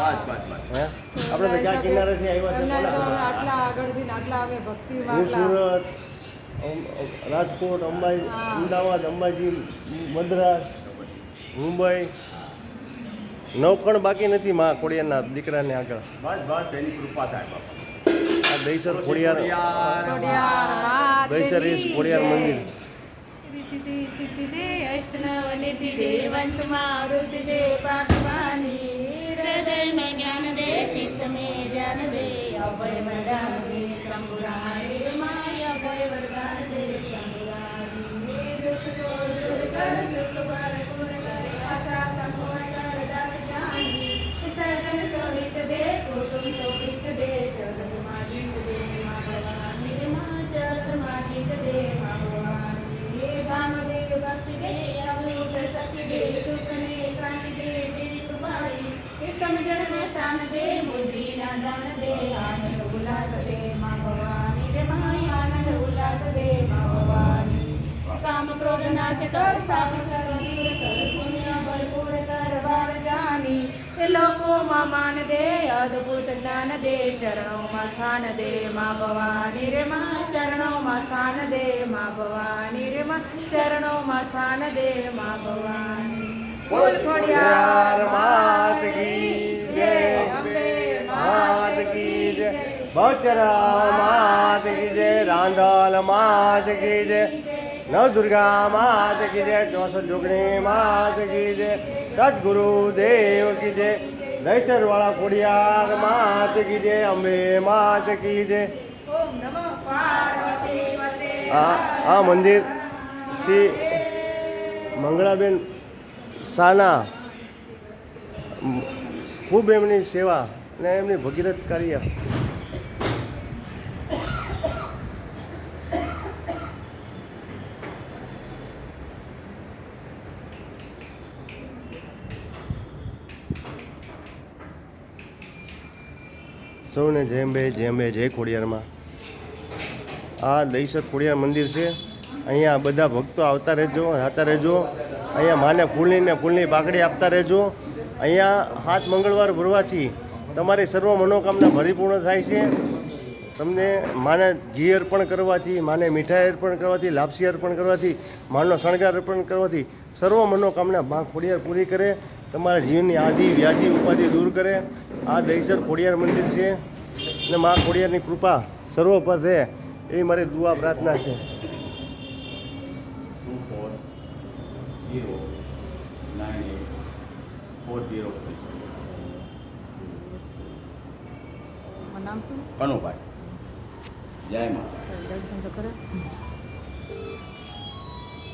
હે આપણે તો ક્યાં કિનારેથી આવ્યા છે આટલા આગળથી આટલા આવે ભક્તિ હું સુરત રાજકોટ અંબાજી અમદાવાદ અંબાજી મદ્રાસ મુંબઈ નવખણ બાકી નથી માં ખોડિયારના દીકરાને આગળ એની કૃપા થાય બાપા. આ દહીસર ખોડિયાર દહીસર ઈશ ખોડિયાર મંદિર સિદ્ધિ દે અષ્ટનવ નિધિ દે વંશમાં વૃદ્ધિ દે પાકવાની હૃદય મેં જ્ઞાન દે ચિત્ત મેં ધ્યાન દે અભય વરદાન દે શંભુરાય માય અભય વરદાન દે શંભુરાય દુઃખ તો દૂર કર સુખ પર પૂર કર આશા સંપૂર્ણ કર દાસ જાની સગન સોહિત દે કુસુમ શોભિત દે જગતમાં જીત દે મા ભવાની મા જગતમાં જીત દે મા ભવાની રામદેવ ભક્તિ દે અવૃત શક્તિ દે સુખ ને શાંતિ દે તેરી કૃપાળી એ સમજણ ને શાન દે બુદ્ધિ ના દાન દે આનંદ ઉલ્લાસ દે મા ભવાની રે મહા આનંદ ઉલ્લાસ દે મા ભવાની કામ ક્રોધ નાશ કર સાપ સર્વ દૂર કર પુણ્ય ભરપૂર કર વાર જાની એ લોકોમાં માન દે અદ્ભુત જ્ઞાન દે ચરણોમાં સ્થાન દે મા ભવાની રે મા ચરણોમાં સ્થાન દે મા ભવાની રે મા ચરણોમાં સ્થાન દે મા ભવાની બોલ ખોડિયાર માત કી જય અંબે માત કી જય બહુચરા માત કી જય રાંધલ માત કી જય નવદુર્ગા માત કી જય 64 જોગણી માત કી જય સદગુરુ દેવ કી જય દહીસર વાળા ખોડિયાર માત કી જય અંબે માત કી જય ઓમ નમઃ પાર્વતી વતે આ મંદિર શ્રી મંગળાબેન શાહના ખૂબ એમની સેવા અને એમની ભગીરથ કાર્ય સૌને જય અંબે જય ખોડિયારમાં આ દહીસર ખોડિયાર મંદિર છે અહીંયા બધા ભક્તો આવતા રહેજો જાતા રહેજો અહીંયા માને ફૂલની બાકડી આપતા રહેજો અહીંયા 7 મંગળવાર ભરવાથી તમારી સર્વ મનોકામના પરિપૂર્ણ થાય છે તમને માને ઘી અર્પણ કરવાથી માને મીઠાઈ અર્પણ કરવાથી લાપસી અર્પણ કરવાથી માનો શણગાર અર્પણ કરવાથી સર્વ મનોકામના મા ખોડિયાર પૂરી કરે તમારા જીવનની આદિ વ્યાધિ ઉપાધિ દૂર કરે આ દહીસર ખોડિયાર મંદિર છે અને મા ખોડિયારની કૃપા સર્વ પર રહે એવી મારી દુઆ પ્રાર્થના છે 24098403. નામ શું કનુભાઈ. જય મા. દર્શન તો કરે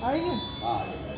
આવી ગયા હા.